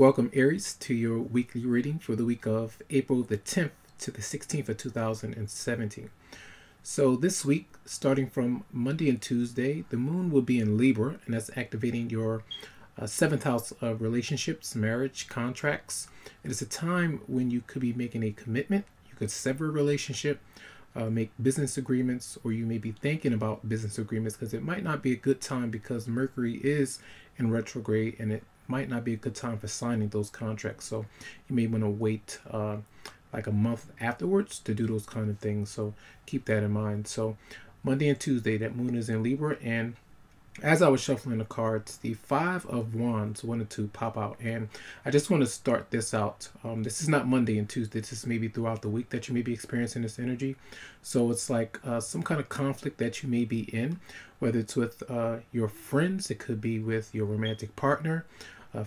Welcome, Aries, to your weekly reading for the week of April the 10th to the 16th of 2017. So this week, starting from Monday and Tuesday, the moon will be in Libra, and that's activating your seventh house of relationships, marriage, contracts. It is a time when you could be making a commitment. You could sever a relationship, make business agreements, or you may be thinking about business agreements because it might not be a good time because Mercury is in retrograde and it might not be a good time for signing those contracts. So you may want to wait like a month afterwards to do those kind of things. So keep that in mind. So Monday and Tuesday, that moon is in Libra, and as I was shuffling the cards, the Five of Wands wanted to pop out, and I just want to start this out. This is not Monday and Tuesday. This is maybe throughout the week that you may be experiencing this energy. So it's like some kind of conflict that you may be in, whether it's with your friends, it could be with your romantic partner,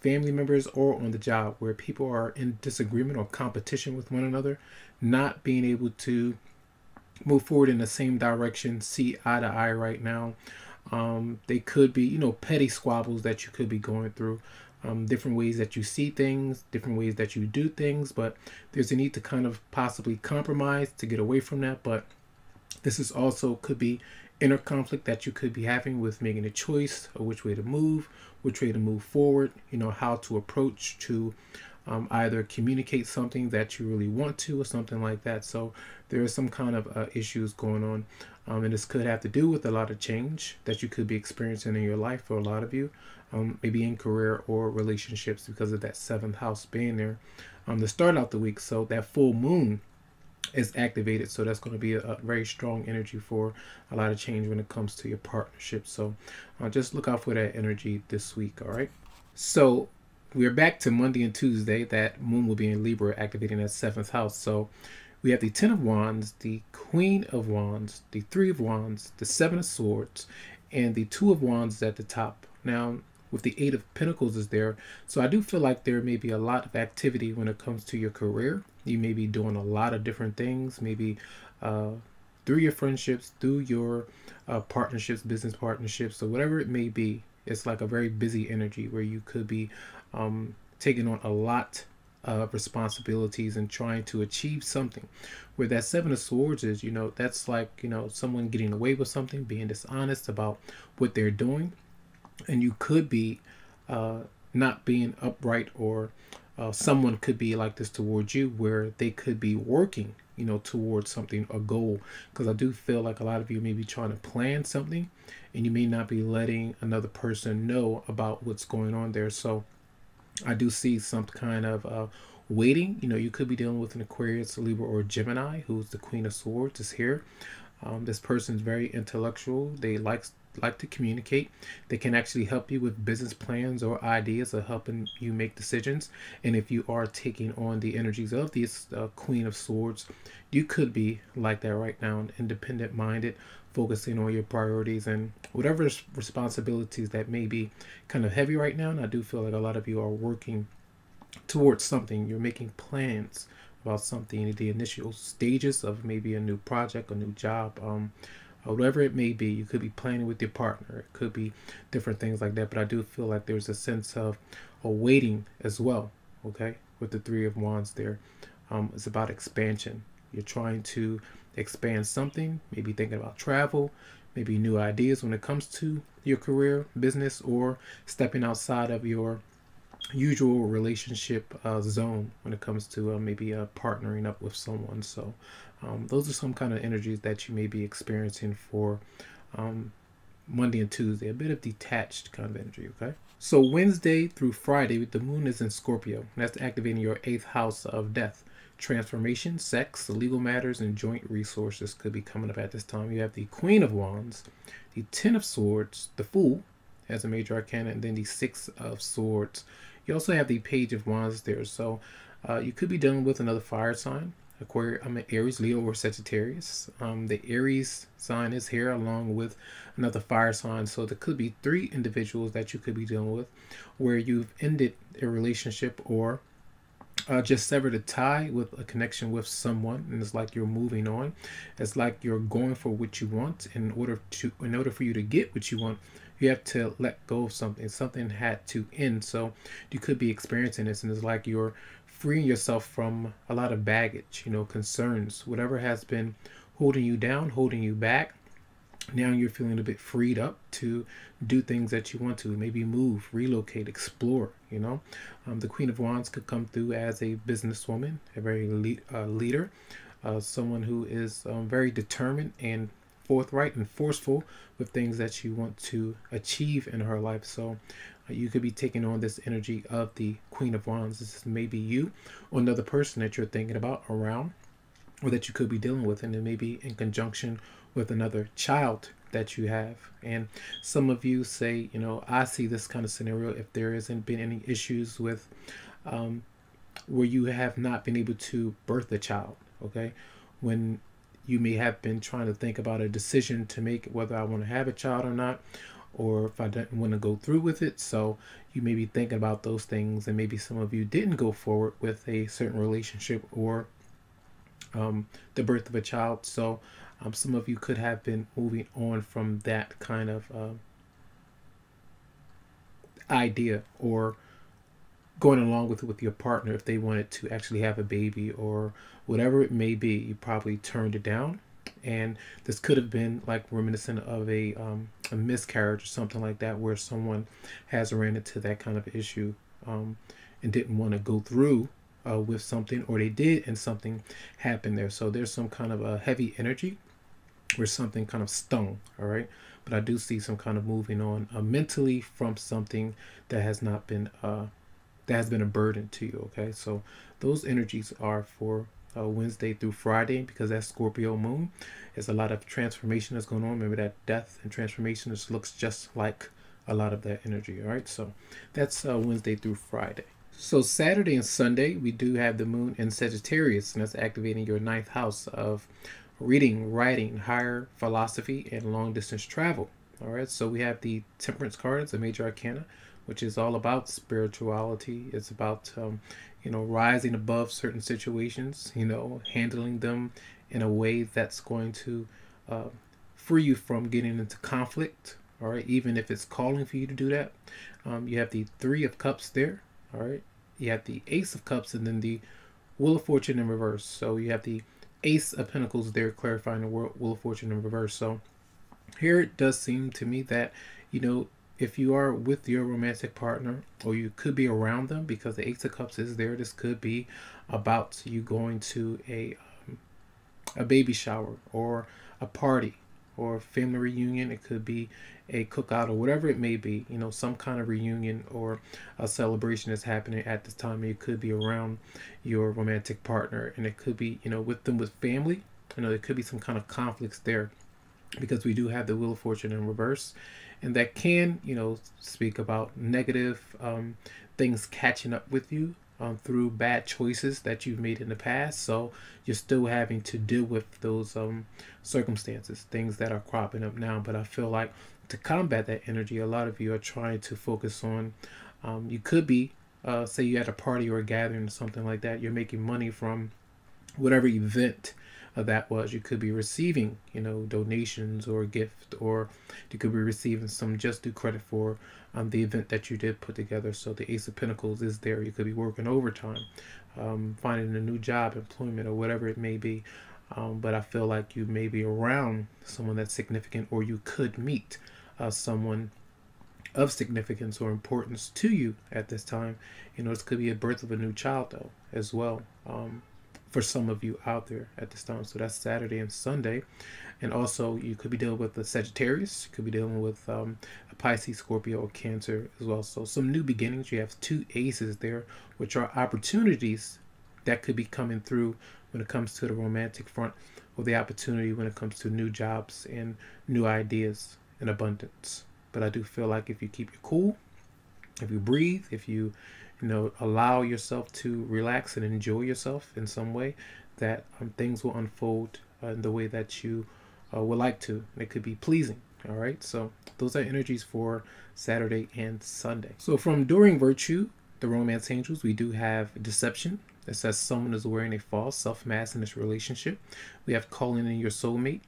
family members, or on the job, where people are in disagreement or competition with one another, not being able to move forward in the same direction, see eye to eye right now. They could be, petty squabbles that you could be going through, different ways that you see things, different ways that you do things, but there's a need to kind of possibly compromise to get away from that. But this is also could be inner conflict that you could be having with making a choice of which way to move forward, how to approach to either communicate something that you really want to or something like that. So there is some kind of issues going on. And this could have to do with a lot of change that you could be experiencing in your life for a lot of you, maybe in career or relationships because of that seventh house being there to start out the week. So that full moon is activated. So that's going to be a very strong energy for a lot of change when it comes to your partnership. So just look out for that energy this week. All right. So we're back to Monday and Tuesday. That moon will be in Libra, activating that seventh house. So we have the Ten of Wands, the Queen of Wands, the Three of Wands, the Seven of Swords, and the Two of Wands at the top. Now, with the Eight of Pentacles is there. So I do feel like there may be a lot of activity when it comes to your career. You may be doing a lot of different things, maybe through your friendships, through your partnerships, business partnerships, or whatever it may be. It's like a very busy energy where you could be taking on a lot of responsibilities and trying to achieve something. Where that Seven of Swords is, that's like, someone getting away with something, being dishonest about what they're doing. And you could be not being upright, or someone could be like this towards you, where they could be working, towards something, a goal. Because I do feel like a lot of you may be trying to plan something and you may not be letting another person know about what's going on there. So I do see some kind of waiting. You could be dealing with an Aquarius, Libra, or Gemini, who's the Queen of Swords, is here. This person is very intellectual. They like to communicate. They can actually help you with business plans or ideas, or helping you make decisions. And if you are taking on the energies of this Queen of Swords, you could be like that right now, independent minded, focusing on your priorities and whatever responsibilities that may be kind of heavy right now. And I do feel like a lot of you are working towards something. You're making plans about something, the initial stages of maybe a new project, a new job, whatever it may be. You could be planning with your partner. It could be different things like that. But I do feel like there's a sense of a waiting as well. Okay, with the Three of Wands there, it's about expansion. You're trying to expand something, maybe thinking about travel, maybe new ideas when it comes to your career, business, or stepping outside of your usual relationship zone when it comes to maybe partnering up with someone. So those are some kind of energies that you may be experiencing for Monday and Tuesday, a bit of detached kind of energy. Okay, so Wednesday through Friday, the moon is in Scorpio, and that's activating your eighth house of death. Transformation, sex, legal matters, and joint resources could be coming up at this time. You have the Queen of Wands, the Ten of Swords, the Fool as a major arcana, and then the Six of Swords. You also have the Page of Wands there. So you could be dealing with another fire sign, Aries, Leo, or Sagittarius. The Aries sign is here along with another fire sign. So there could be three individuals that you could be dealing with where you've ended a relationship, or just severed a tie with a connection with someone, and it's like you're moving on. It's like you're going for what you want. In order for you to get what you want, you have to let go of something. Something had to end. So you could be experiencing this, and it's like you're freeing yourself from a lot of baggage, concerns, whatever has been holding you down, holding you back. Now you're feeling a bit freed up to do things that you want to, maybe move, relocate, explore. The Queen of Wands could come through as a businesswoman, a very leader, someone who is very determined and forthright and forceful with things that you want to achieve in her life. So you could be taking on this energy of the Queen of Wands. This is maybe you or another person that you're thinking about around, or that you could be dealing with, and it may be in conjunction with another child that you have. And some of you say, I see this kind of scenario if there hasn't been any issues with where you have not been able to birth a child, okay? When you may have been trying to think about a decision to make, whether I want to have a child or not, or if I don't want to go through with it. So you may be thinking about those things, and maybe some of you didn't go forward with a certain relationship or the birth of a child. So some of you could have been moving on from that kind of idea, or going along with it with your partner if they wanted to actually have a baby or whatever it may be. You probably turned it down, and this could have been like reminiscent of a miscarriage or something like that, where someone has ran into that kind of issue and didn't want to go through with something, or they did and something happened there. So there's some kind of a heavy energy where something kind of stung, all right? But I do see some kind of moving on mentally from something that has not been that has been a burden to you, okay? So those energies are for Wednesday through Friday, because that Scorpio moon is a lot of transformation that's going on. Remember that death and transformation looks just like a lot of that energy, all right? So that's Wednesday through Friday. So Saturday and Sunday, we do have the moon in Sagittarius, and that's activating your 9th house of reading, writing, higher philosophy, and long distance travel. All right, so we have the Temperance card. It's a major arcana, which is all about spirituality. It's about rising above certain situations, handling them in a way that's going to free you from getting into conflict. All right, even if it's calling for you to do that. You have the 3 of Cups there. All right, you have the Ace of Cups, and then the Wheel of Fortune in reverse. So you have the Ace of Pentacles there, clarifying the Wheel of Fortune in reverse. So here it does seem to me that, if you are with your romantic partner, or you could be around them, because the Ace of Cups is there, this could be about you going to a baby shower, or a party, or a family reunion. It could be a cookout, or whatever it may be, some kind of reunion or a celebration is happening at this time. And you could be around your romantic partner, and it could be, with them, with family. There could be some kind of conflicts there, because we do have the Wheel of Fortune in reverse, and that can, speak about negative things catching up with you through bad choices that you've made in the past. So you're still having to deal with those circumstances, things that are cropping up now. But I feel like to combat that energy, a lot of you are trying to focus on, you could be, say you're at a party or a gathering or something like that. You're making money from whatever event that was. You could be receiving, donations or a gift, or you could be receiving some just due credit for the event that you did put together. So the Ace of Pentacles is there. You could be working overtime, finding a new job, employment, or whatever it may be. But I feel like you may be around someone that's significant, or you could meet someone of significance or importance to you at this time. This could be a birth of a new child, though, as well. For some of you out there at this time. So that's Saturday and Sunday. And also you could be dealing with a Sagittarius. You could be dealing with a Pisces, Scorpio, or Cancer as well. So some new beginnings. You have 2 aces there, which are opportunities that could be coming through when it comes to the romantic front, or the opportunity when it comes to new jobs and new ideas in abundance. But I do feel like if you keep your cool, if you breathe, if you allow yourself to relax and enjoy yourself in some way, that things will unfold in the way that you would like to. It could be pleasing. All right, so those are energies for Saturday and Sunday. So from Enduring Virtue, the romance angels, we do have deception. That says someone is wearing a false self-mask in this relationship. We have calling in your soulmate.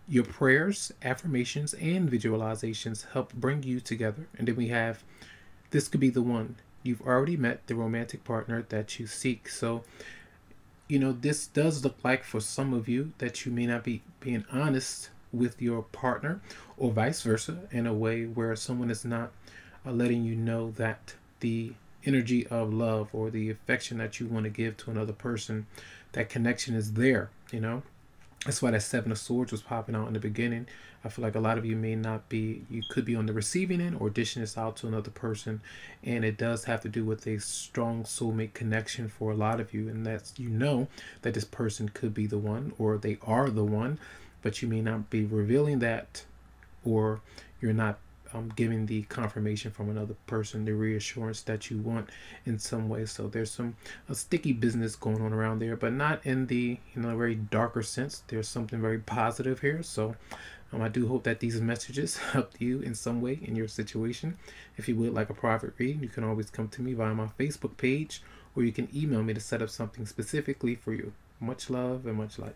Your prayers, affirmations, and visualizations help bring you together. And then we have, this could be the one. You've already met the romantic partner that you seek. So, this does look like for some of you that you may not be being honest with your partner, or vice versa, in a way where someone is not letting you know that the energy of love or the affection that you want to give to another person, that connection is there. That's why that Seven of Swords was popping out in the beginning. I feel like a lot of you may not be, you could be on the receiving end or dishing this out to another person. And it does have to do with a strong soulmate connection for a lot of you. And that's, that this person could be the one, or they are the one, but you may not be revealing that, or you're not giving the confirmation from another person, the reassurance that you want in some way. So there's a sticky business going on around there, but not in the very darker sense. There's something very positive here. So I do hope that these messages helped you in some way in your situation. If you would like a private reading, you can always come to me via my Facebook page, or you can email me to set up something specifically for you. Much love and much light.